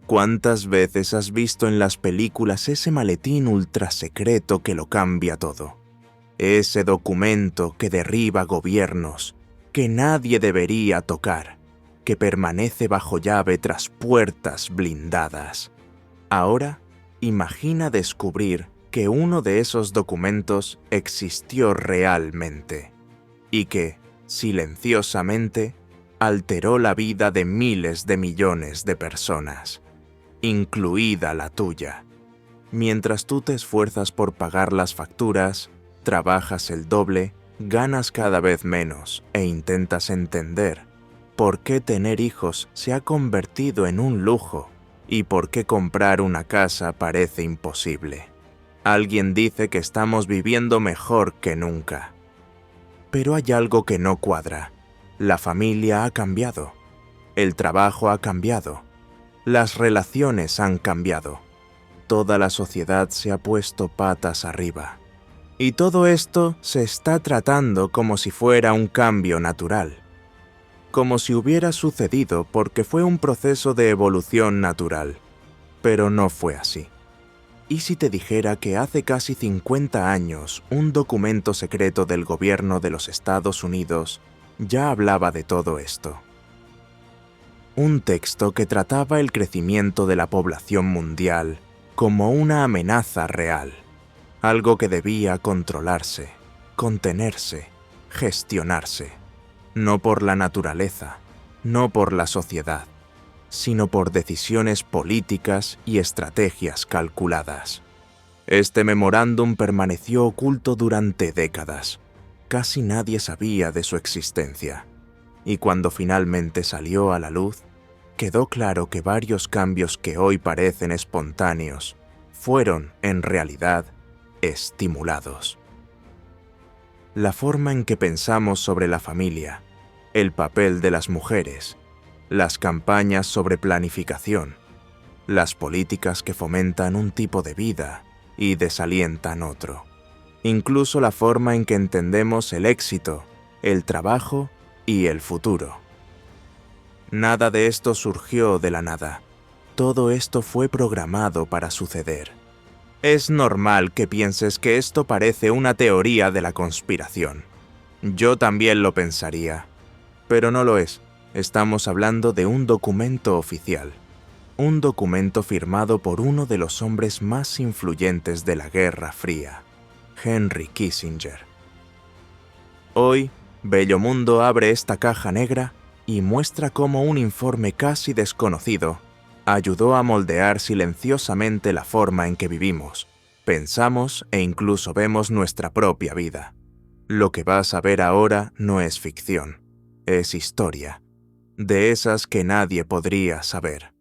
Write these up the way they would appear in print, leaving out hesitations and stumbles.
¿Cuántas veces has visto en las películas ese maletín ultrasecreto que lo cambia todo? Ese documento que derriba gobiernos, que nadie debería tocar, que permanece bajo llave tras puertas blindadas. Ahora, imagina descubrir que uno de esos documentos existió realmente y que, silenciosamente, alteró la vida de miles de millones de personas, incluida la tuya. Mientras tú te esfuerzas por pagar las facturas, trabajas el doble, ganas cada vez menos e intentas entender por qué tener hijos se ha convertido en un lujo y por qué comprar una casa parece imposible. Alguien dice que estamos viviendo mejor que nunca. Pero hay algo que no cuadra. La familia ha cambiado. El trabajo ha cambiado. Las relaciones han cambiado. Toda la sociedad se ha puesto patas arriba. Y todo esto se está tratando como si fuera un cambio natural. Como si hubiera sucedido porque fue un proceso de evolución natural. Pero no fue así. ¿Y si te dijera que hace casi 50 años un documento secreto del gobierno de los Estados Unidos ya hablaba de todo esto? Un texto que trataba el crecimiento de la población mundial como una amenaza real, algo que debía controlarse, contenerse, gestionarse, no por la naturaleza, no por la sociedad, sino por decisiones políticas y estrategias calculadas. Este memorándum permaneció oculto durante décadas. Casi nadie sabía de su existencia. Y cuando finalmente salió a la luz, quedó claro que varios cambios que hoy parecen espontáneos fueron, en realidad, estimulados. La forma en que pensamos sobre la familia, el papel de las mujeres, las campañas sobre planificación, las políticas que fomentan un tipo de vida y desalientan otro, incluso la forma en que entendemos el éxito, el trabajo y el futuro. Nada de esto surgió de la nada. Todo esto fue programado para suceder. Es normal que pienses que esto parece una teoría de la conspiración. Yo también lo pensaría, pero no lo es. Estamos hablando de un documento oficial, un documento firmado por uno de los hombres más influyentes de la Guerra Fría, Henry Kissinger. Hoy, Bellomundo abre esta caja negra y muestra cómo un informe casi desconocido ayudó a moldear silenciosamente la forma en que vivimos, pensamos e incluso vemos nuestra propia vida. Lo que vas a ver ahora no es ficción, es historia, de esas que nadie podría saber.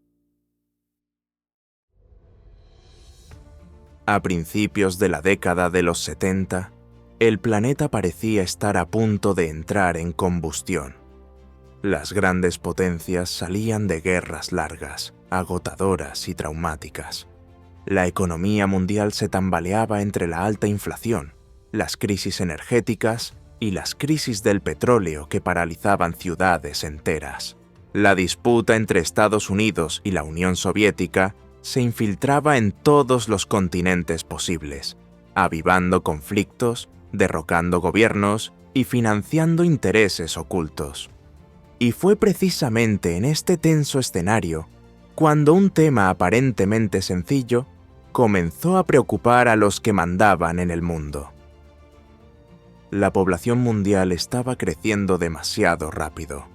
A principios de la década de los 70, el planeta parecía estar a punto de entrar en combustión. Las grandes potencias salían de guerras largas, agotadoras y traumáticas. La economía mundial se tambaleaba entre la alta inflación, las crisis energéticas y las crisis del petróleo que paralizaban ciudades enteras. La disputa entre Estados Unidos y la Unión Soviética se infiltraba en todos los continentes posibles, avivando conflictos, derrocando gobiernos y financiando intereses ocultos. Y fue precisamente en este tenso escenario cuando un tema aparentemente sencillo comenzó a preocupar a los que mandaban en el mundo. La población mundial estaba creciendo demasiado rápido.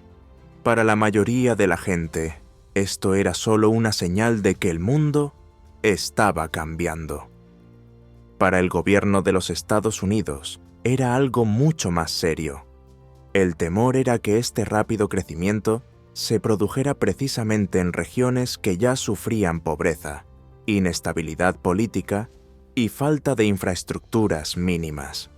Para la mayoría de la gente, esto era solo una señal de que el mundo estaba cambiando. Para el gobierno de los Estados Unidos, era algo mucho más serio. El temor era que este rápido crecimiento se produjera precisamente en regiones que ya sufrían pobreza, inestabilidad política y falta de infraestructuras mínimas.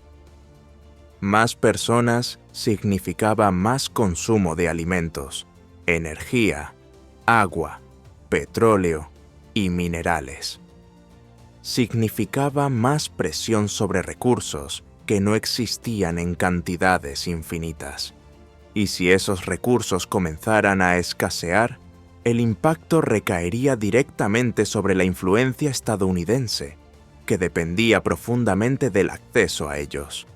Más personas significaba más consumo de alimentos, energía, agua, petróleo y minerales. Significaba más presión sobre recursos que no existían en cantidades infinitas. Y si esos recursos comenzaran a escasear, el impacto recaería directamente sobre la influencia estadounidense, que dependía profundamente del acceso a ellos.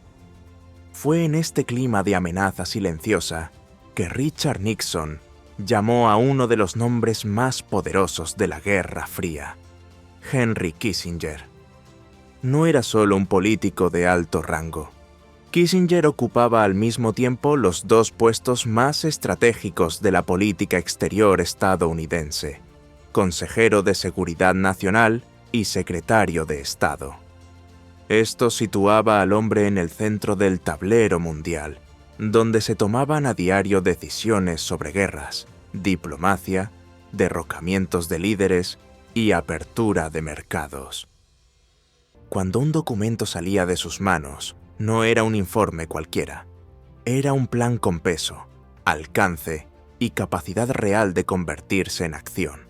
Fue en este clima de amenaza silenciosa que Richard Nixon llamó a uno de los nombres más poderosos de la Guerra Fría, Henry Kissinger. No era solo un político de alto rango. Kissinger ocupaba al mismo tiempo los dos puestos más estratégicos de la política exterior estadounidense: consejero de Seguridad Nacional y secretario de Estado. Esto situaba al hombre en el centro del tablero mundial, donde se tomaban a diario decisiones sobre guerras, diplomacia, derrocamientos de líderes y apertura de mercados. Cuando un documento salía de sus manos, no era un informe cualquiera. Era un plan con peso, alcance y capacidad real de convertirse en acción.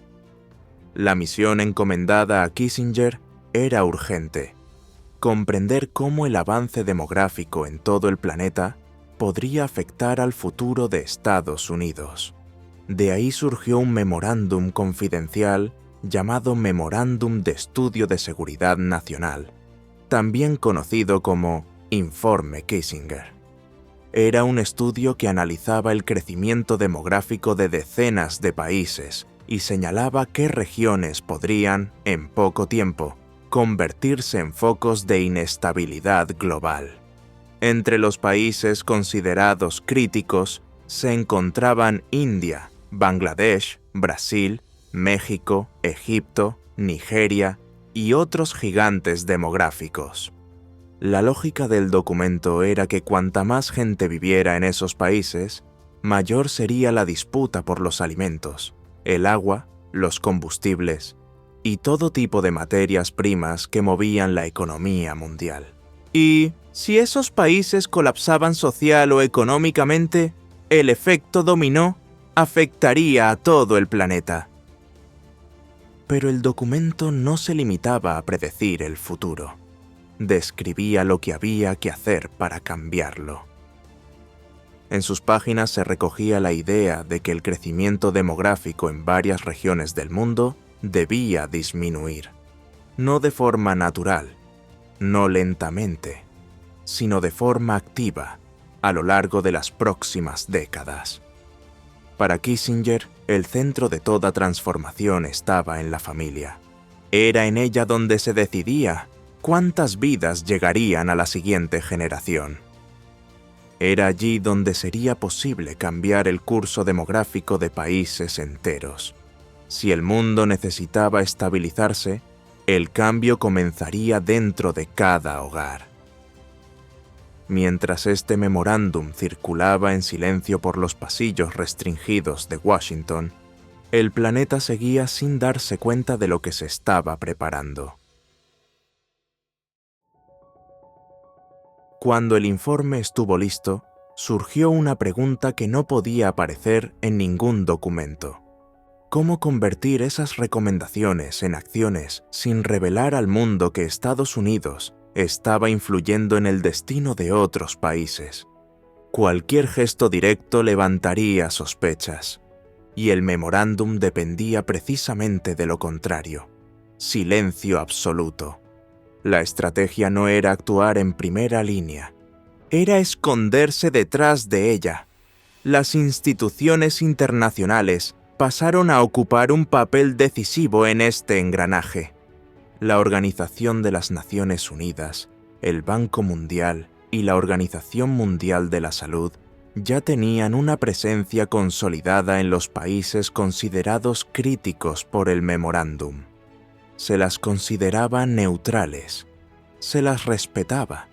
La misión encomendada a Kissinger era urgente: comprender cómo el avance demográfico en todo el planeta podría afectar al futuro de Estados Unidos. De ahí surgió un memorándum confidencial llamado Memorándum de Estudio de Seguridad Nacional, también conocido como Informe Kissinger. Era un estudio que analizaba el crecimiento demográfico de decenas de países y señalaba qué regiones podrían, en poco tiempo, convertirse en focos de inestabilidad global. Entre los países considerados críticos se encontraban India, Bangladesh, Brasil, México, Egipto, Nigeria y otros gigantes demográficos. La lógica del documento era que cuanta más gente viviera en esos países, mayor sería la disputa por los alimentos, el agua, los combustibles y todo tipo de materias primas que movían la economía mundial. Y si esos países colapsaban social o económicamente, el efecto dominó afectaría a todo el planeta. Pero el documento no se limitaba a predecir el futuro. Describía lo que había que hacer para cambiarlo. En sus páginas se recogía la idea de que el crecimiento demográfico en varias regiones del mundo debía disminuir, no de forma natural, no lentamente, sino de forma activa a lo largo de las próximas décadas. Para Kissinger, el centro de toda transformación estaba en la familia. Era en ella donde se decidía cuántas vidas llegarían a la siguiente generación. Era allí donde sería posible cambiar el curso demográfico de países enteros. Si el mundo necesitaba estabilizarse, el cambio comenzaría dentro de cada hogar. Mientras este memorándum circulaba en silencio por los pasillos restringidos de Washington, el planeta seguía sin darse cuenta de lo que se estaba preparando. Cuando el informe estuvo listo, surgió una pregunta que no podía aparecer en ningún documento: ¿cómo convertir esas recomendaciones en acciones sin revelar al mundo que Estados Unidos estaba influyendo en el destino de otros países? Cualquier gesto directo levantaría sospechas, y el memorándum dependía precisamente de lo contrario: silencio absoluto. La estrategia no era actuar en primera línea, era esconderse detrás de ella. Las instituciones internacionales pasaron a ocupar un papel decisivo en este engranaje. La Organización de las Naciones Unidas, el Banco Mundial y la Organización Mundial de la Salud ya tenían una presencia consolidada en los países considerados críticos por el memorándum. Se las consideraba neutrales, se las respetaba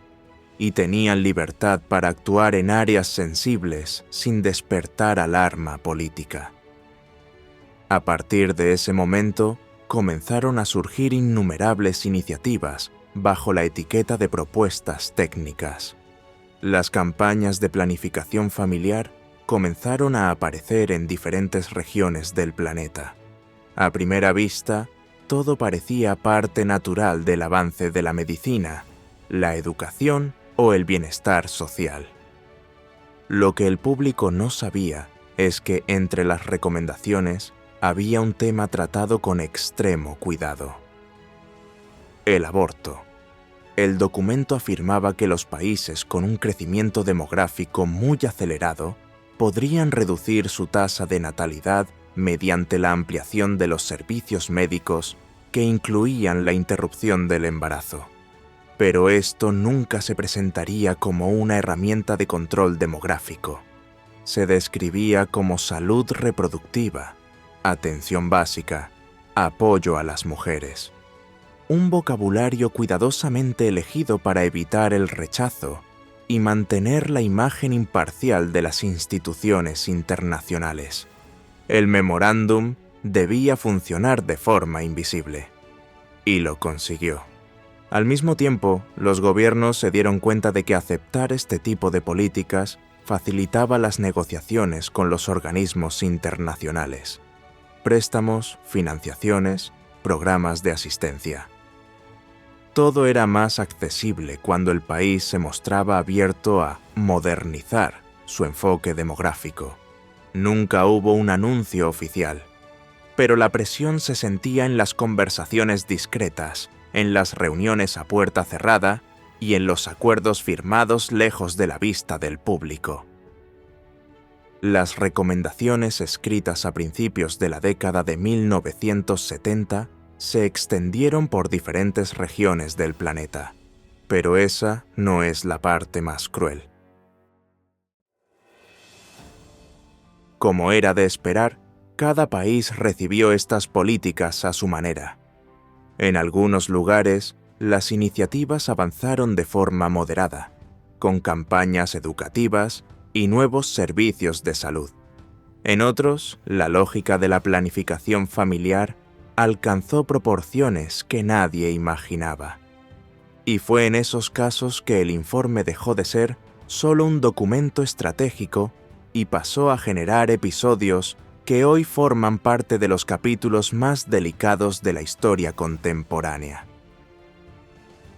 y tenían libertad para actuar en áreas sensibles sin despertar alarma política. A partir de ese momento, comenzaron a surgir innumerables iniciativas bajo la etiqueta de propuestas técnicas. Las campañas de planificación familiar comenzaron a aparecer en diferentes regiones del planeta. A primera vista, todo parecía parte natural del avance de la medicina, la educación o el bienestar social. Lo que el público no sabía es que entre las recomendaciones había un tema tratado con extremo cuidado: el aborto. El documento afirmaba que los países con un crecimiento demográfico muy acelerado podrían reducir su tasa de natalidad mediante la ampliación de los servicios médicos que incluían la interrupción del embarazo. Pero esto nunca se presentaría como una herramienta de control demográfico. Se describía como salud reproductiva, atención básica, apoyo a las mujeres. Un vocabulario cuidadosamente elegido para evitar el rechazo y mantener la imagen imparcial de las instituciones internacionales. El memorándum debía funcionar de forma invisible. Y lo consiguió. Al mismo tiempo, los gobiernos se dieron cuenta de que aceptar este tipo de políticas facilitaba las negociaciones con los organismos internacionales. Préstamos, financiaciones, programas de asistencia. Todo era más accesible cuando el país se mostraba abierto a modernizar su enfoque demográfico. Nunca hubo un anuncio oficial, pero la presión se sentía en las conversaciones discretas, en las reuniones a puerta cerrada y en los acuerdos firmados lejos de la vista del público. Las recomendaciones escritas a principios de la década de 1970 se extendieron por diferentes regiones del planeta, pero esa no es la parte más cruel. Como era de esperar, cada país recibió estas políticas a su manera. En algunos lugares, las iniciativas avanzaron de forma moderada, con campañas educativas y nuevos servicios de salud. En otros, la lógica de la planificación familiar alcanzó proporciones que nadie imaginaba. Y fue en esos casos que el informe dejó de ser solo un documento estratégico y pasó a generar episodios que hoy forman parte de los capítulos más delicados de la historia contemporánea.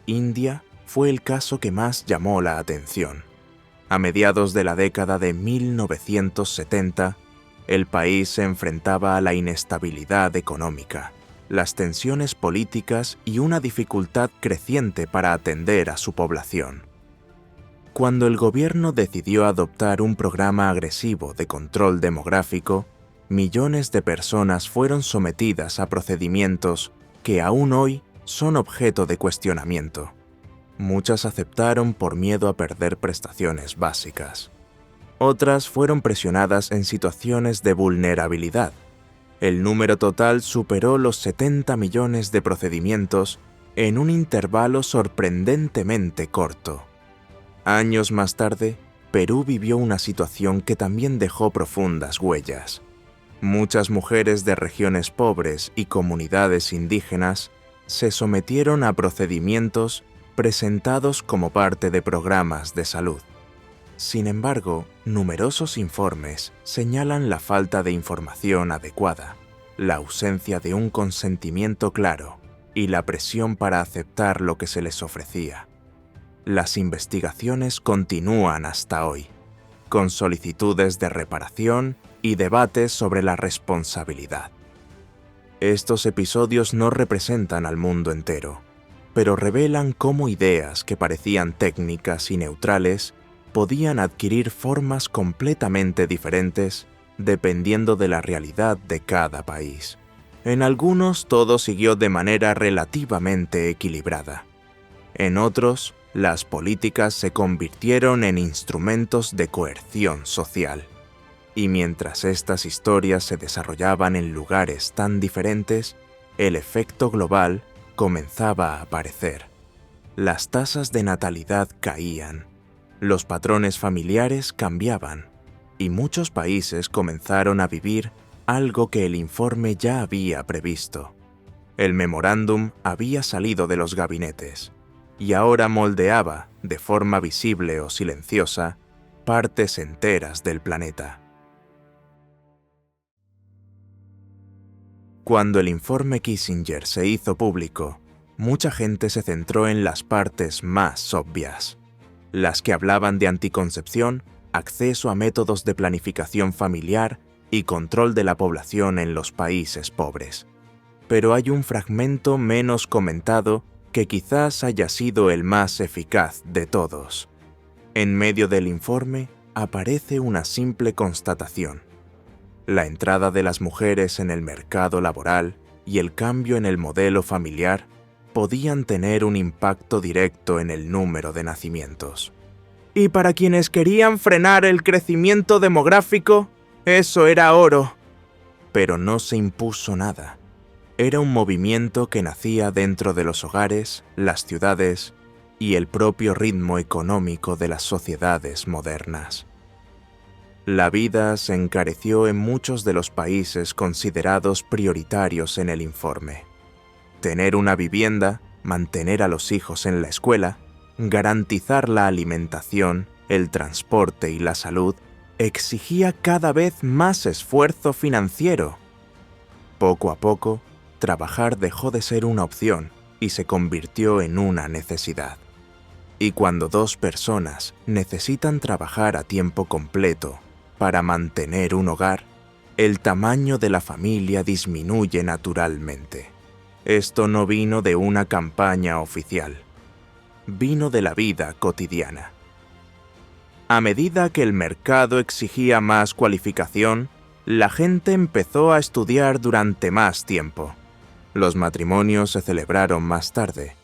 India fue el caso que más llamó la atención. A mediados de la década de 1970, el país se enfrentaba a la inestabilidad económica, las tensiones políticas y una dificultad creciente para atender a su población. Cuando el gobierno decidió adoptar un programa agresivo de control demográfico, millones de personas fueron sometidas a procedimientos que aún hoy son objeto de cuestionamiento. Muchas aceptaron por miedo a perder prestaciones básicas. Otras fueron presionadas en situaciones de vulnerabilidad. El número total superó los 70 millones de procedimientos en un intervalo sorprendentemente corto. Años más tarde, Perú vivió una situación que también dejó profundas huellas. Muchas mujeres de regiones pobres y comunidades indígenas se sometieron a procedimientos presentados como parte de programas de salud. Sin embargo, numerosos informes señalan la falta de información adecuada, la ausencia de un consentimiento claro y la presión para aceptar lo que se les ofrecía. Las investigaciones continúan hasta hoy, con solicitudes de reparación y debates sobre la responsabilidad. Estos episodios no representan al mundo entero, pero revelan cómo ideas que parecían técnicas y neutrales podían adquirir formas completamente diferentes dependiendo de la realidad de cada país. En algunos todo siguió de manera relativamente equilibrada. En otros, las políticas se convirtieron en instrumentos de coerción social. Y mientras estas historias se desarrollaban en lugares tan diferentes, el efecto global comenzaba a aparecer. Las tasas de natalidad caían, los patrones familiares cambiaban, y muchos países comenzaron a vivir algo que el informe ya había previsto. El memorándum había salido de los gabinetes, y ahora moldeaba, de forma visible o silenciosa, partes enteras del planeta. Cuando el informe Kissinger se hizo público, mucha gente se centró en las partes más obvias, las que hablaban de anticoncepción, acceso a métodos de planificación familiar y control de la población en los países pobres. Pero hay un fragmento menos comentado que quizás haya sido el más eficaz de todos. En medio del informe aparece una simple constatación: la entrada de las mujeres en el mercado laboral y el cambio en el modelo familiar podían tener un impacto directo en el número de nacimientos. Y para quienes querían frenar el crecimiento demográfico, eso era oro. Pero no se impuso nada. Era un movimiento que nacía dentro de los hogares, las ciudades y el propio ritmo económico de las sociedades modernas. La vida se encareció en muchos de los países considerados prioritarios en el informe. Tener una vivienda, mantener a los hijos en la escuela, garantizar la alimentación, el transporte y la salud exigía cada vez más esfuerzo financiero. Poco a poco, trabajar dejó de ser una opción y se convirtió en una necesidad. Y cuando dos personas necesitan trabajar a tiempo completo para mantener un hogar, el tamaño de la familia disminuye naturalmente. Esto no vino de una campaña oficial, vino de la vida cotidiana. A medida que el mercado exigía más cualificación, la gente empezó a estudiar durante más tiempo. Los matrimonios se celebraron más tarde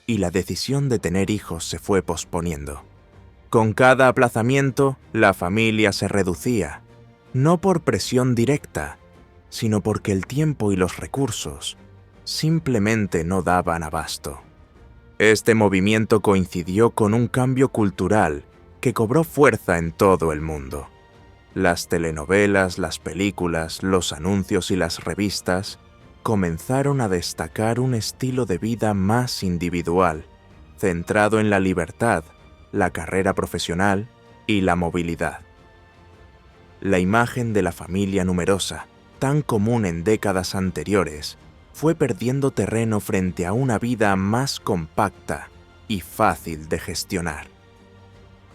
y la decisión de tener hijos se fue posponiendo. Con cada aplazamiento, la familia se reducía, no por presión directa, sino porque el tiempo y los recursos simplemente no daban abasto. Este movimiento coincidió con un cambio cultural que cobró fuerza en todo el mundo. Las telenovelas, las películas, los anuncios y las revistas comenzaron a destacar un estilo de vida más individual, centrado en la libertad, la carrera profesional y la movilidad. La imagen de la familia numerosa, tan común en décadas anteriores, fue perdiendo terreno frente a una vida más compacta y fácil de gestionar.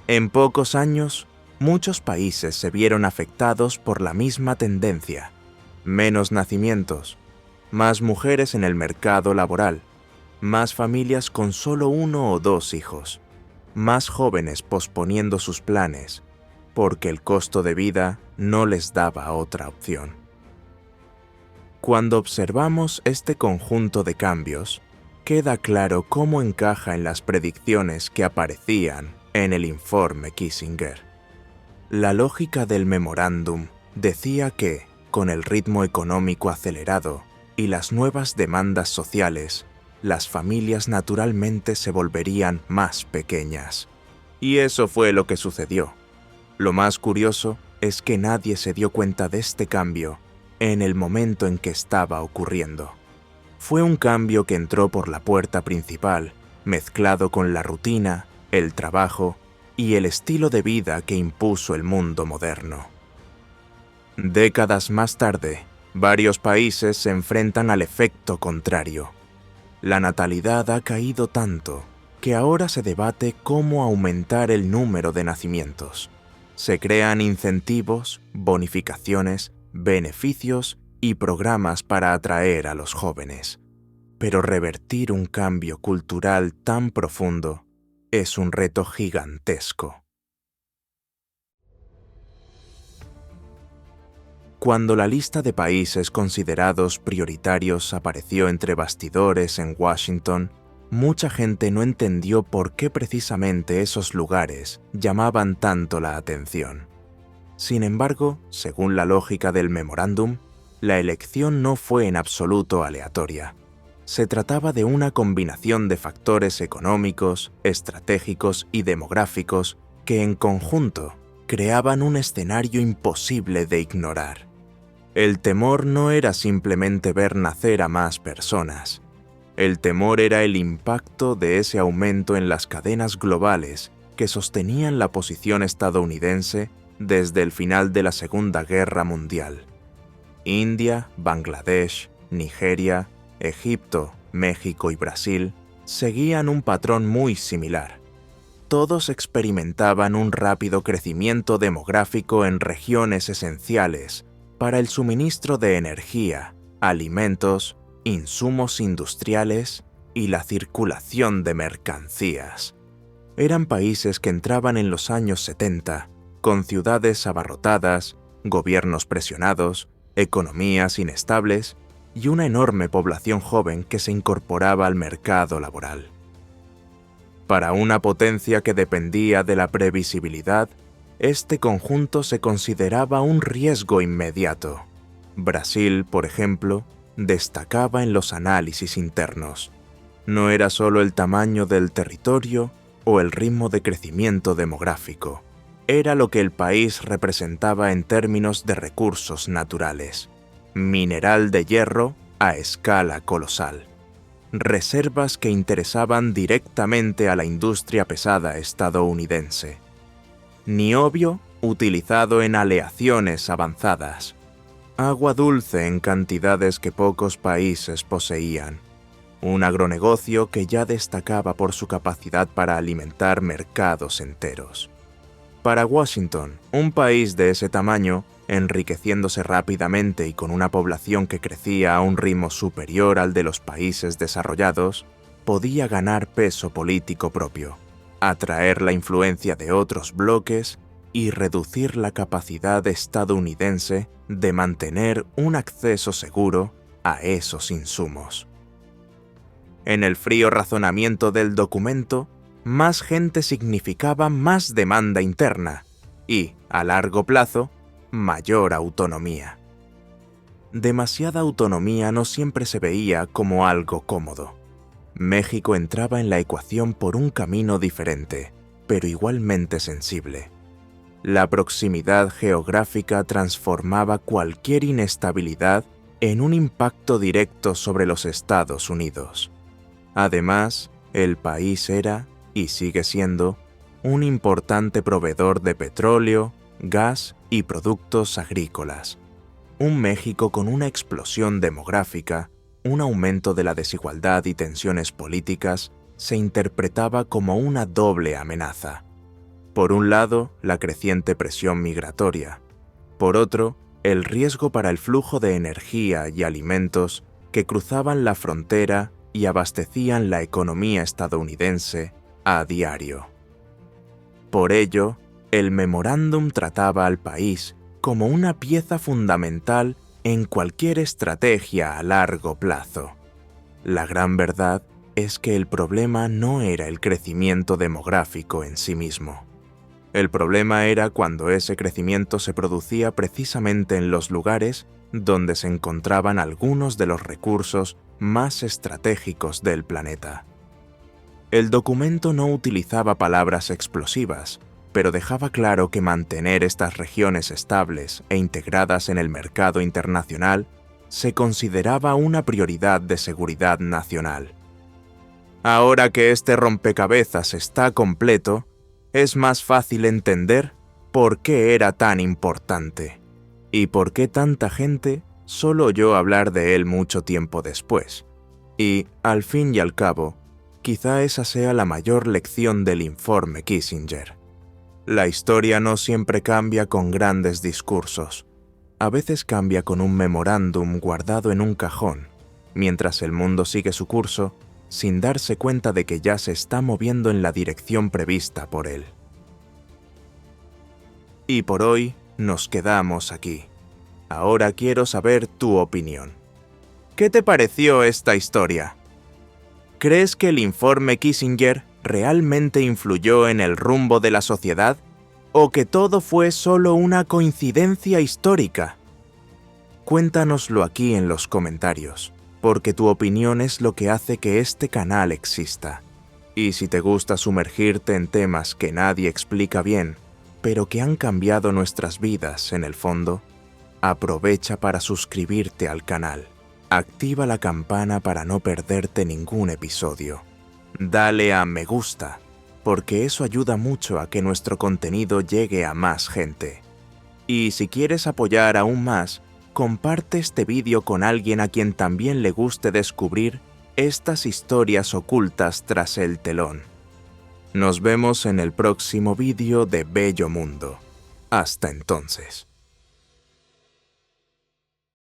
En pocos años, muchos países se vieron afectados por la misma tendencia: menos nacimientos, más mujeres en el mercado laboral, más familias con solo 1 o 2 hijos, más jóvenes posponiendo sus planes, porque el costo de vida no les daba otra opción. Cuando observamos este conjunto de cambios, queda claro cómo encaja en las predicciones que aparecían en el informe Kissinger. La lógica del memorándum decía que, con el ritmo económico acelerado y las nuevas demandas sociales, las familias naturalmente se volverían más pequeñas. Y eso fue lo que sucedió. Lo más curioso es que nadie se dio cuenta de este cambio en el momento en que estaba ocurriendo. Fue un cambio que entró por la puerta principal, mezclado con la rutina, el trabajo y el estilo de vida que impuso el mundo moderno. Décadas más tarde, varios países se enfrentan al efecto contrario. La natalidad ha caído tanto que ahora se debate cómo aumentar el número de nacimientos. Se crean incentivos, bonificaciones, beneficios y programas para atraer a los jóvenes. Pero revertir un cambio cultural tan profundo es un reto gigantesco. Cuando la lista de países considerados prioritarios apareció entre bastidores en Washington, mucha gente no entendió por qué precisamente esos lugares llamaban tanto la atención. Sin embargo, según la lógica del memorándum, la elección no fue en absoluto aleatoria. Se trataba de una combinación de factores económicos, estratégicos y demográficos que en conjunto creaban un escenario imposible de ignorar. El temor no era simplemente ver nacer a más personas. El temor era el impacto de ese aumento en las cadenas globales que sostenían la posición estadounidense desde el final de la Segunda Guerra Mundial. India, Bangladesh, Nigeria, Egipto, México y Brasil seguían un patrón muy similar. Todos experimentaban un rápido crecimiento demográfico en regiones esenciales para el suministro de energía, alimentos, insumos industriales y la circulación de mercancías. Eran países que entraban en los años 70, con ciudades abarrotadas, gobiernos presionados, economías inestables y una enorme población joven que se incorporaba al mercado laboral. Para una potencia que dependía de la previsibilidad, este conjunto se consideraba un riesgo inmediato. Brasil, por ejemplo, destacaba en los análisis internos. No era solo el tamaño del territorio o el ritmo de crecimiento demográfico, era lo que el país representaba en términos de recursos naturales. Mineral de hierro a escala colosal. Reservas que interesaban directamente a la industria pesada estadounidense. Niobio utilizado en aleaciones avanzadas. Agua dulce en cantidades que pocos países poseían. Un agronegocio que ya destacaba por su capacidad para alimentar mercados enteros. Para Washington, un país de ese tamaño, enriqueciéndose rápidamente y con una población que crecía a un ritmo superior al de los países desarrollados, podía ganar peso político propio, atraer la influencia de otros bloques y reducir la capacidad estadounidense de mantener un acceso seguro a esos insumos. En el frío razonamiento del documento, más gente significaba más demanda interna y, a largo plazo, mayor autonomía. Demasiada autonomía no siempre se veía como algo cómodo. México entraba en la ecuación por un camino diferente, pero igualmente sensible. La proximidad geográfica transformaba cualquier inestabilidad en un impacto directo sobre los Estados Unidos. Además, el país era, y sigue siendo, un importante proveedor de petróleo, gas y productos agrícolas. Un México con una explosión demográfica, un aumento de la desigualdad y tensiones políticas, se interpretaba como una doble amenaza. Por un lado, la creciente presión migratoria. Por otro, el riesgo para el flujo de energía y alimentos que cruzaban la frontera y abastecían la economía estadounidense a diario. Por ello, el memorándum trataba al país como una pieza fundamental en cualquier estrategia a largo plazo. La gran verdad es que el problema no era el crecimiento demográfico en sí mismo. El problema era cuando ese crecimiento se producía precisamente en los lugares donde se encontraban algunos de los recursos más estratégicos del planeta. El documento no utilizaba palabras explosivas, pero dejaba claro que mantener estas regiones estables e integradas en el mercado internacional se consideraba una prioridad de seguridad nacional. Ahora que este rompecabezas está completo, es más fácil entender por qué era tan importante y por qué tanta gente solo oyó hablar de él mucho tiempo después. Y, al fin y al cabo, quizá esa sea la mayor lección del informe Kissinger. La historia no siempre cambia con grandes discursos. A veces cambia con un memorándum guardado en un cajón, mientras el mundo sigue su curso sin darse cuenta de que ya se está moviendo en la dirección prevista por él. Y por hoy nos quedamos aquí. Ahora quiero saber tu opinión. ¿Qué te pareció esta historia? ¿Crees que el informe Kissinger realmente influyó en el rumbo de la sociedad? ¿O que todo fue solo una coincidencia histórica? Cuéntanoslo aquí en los comentarios, porque tu opinión es lo que hace que este canal exista. Y si te gusta sumergirte en temas que nadie explica bien, pero que han cambiado nuestras vidas en el fondo, aprovecha para suscribirte al canal. Activa la campana para no perderte ningún episodio. Dale a me gusta, porque eso ayuda mucho a que nuestro contenido llegue a más gente. Y si quieres apoyar aún más, comparte este vídeo con alguien a quien también le guste descubrir estas historias ocultas tras el telón. Nos vemos en el próximo vídeo de Bello Mundo. Hasta entonces.